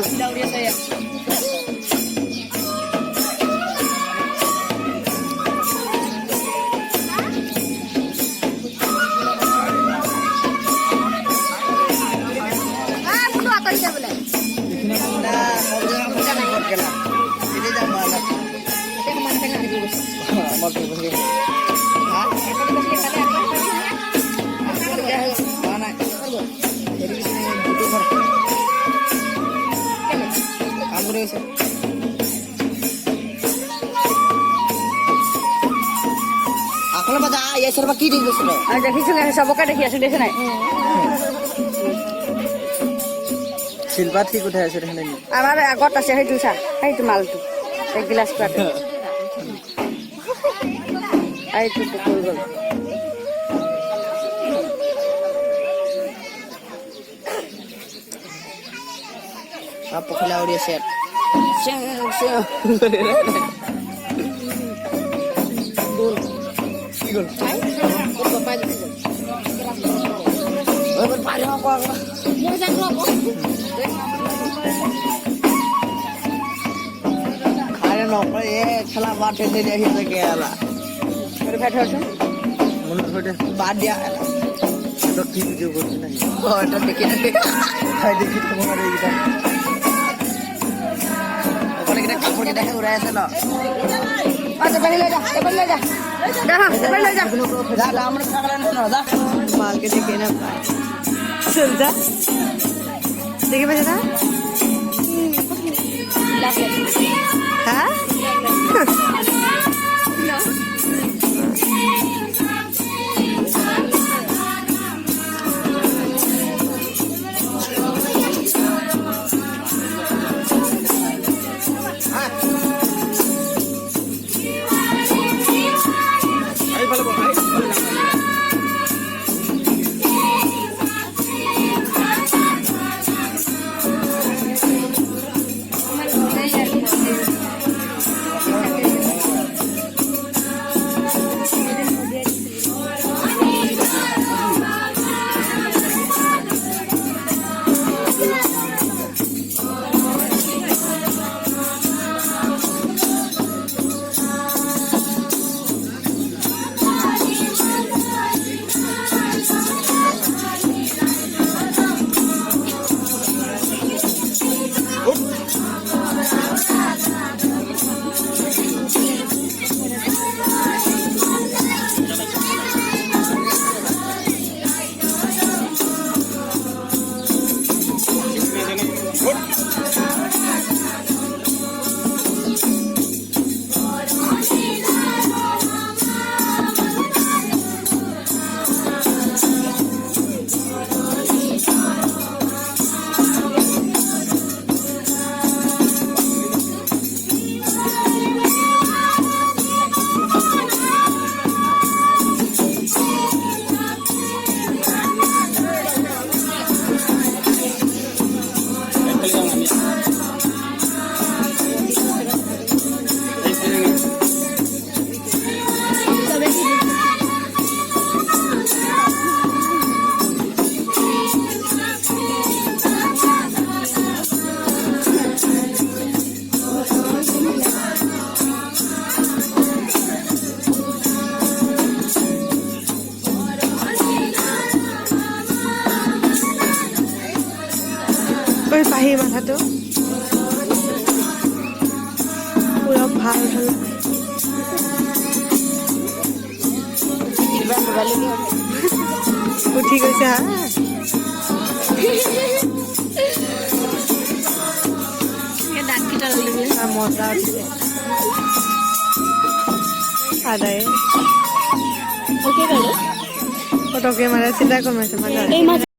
Udah saya. Aku lepas ya serba kiri tu sudah. Ada kisah yang sabuk ada kisah sudah senai. Silpat ki kuda hasil ini. Amar agot আছে সেইটো চা সেইটো মালটো এক glass পাতে আইটো তো কই গল Apa kalau dia set? Gol. bapak itu Berpari apa? mau jangan apa Ada nopal ye, salah baca dia hidup kaya berfat hosun menurut dia badia. Itu TV juga ni. Oh, itu dikit. Hai dikit semua ada kita. Kalau kita kapur kita hay urai sana. ada balik aja dah balik aja Dah kamu sekarang sana dah. Mal ke dikit na. sudah देखिए बजा था हाँ ওই পাহি মাথাটো পুরো ভাল উঠি গৈছে হা মজা উঠিছে আদায় ফটোকে মারা চিন্তা কমাইছে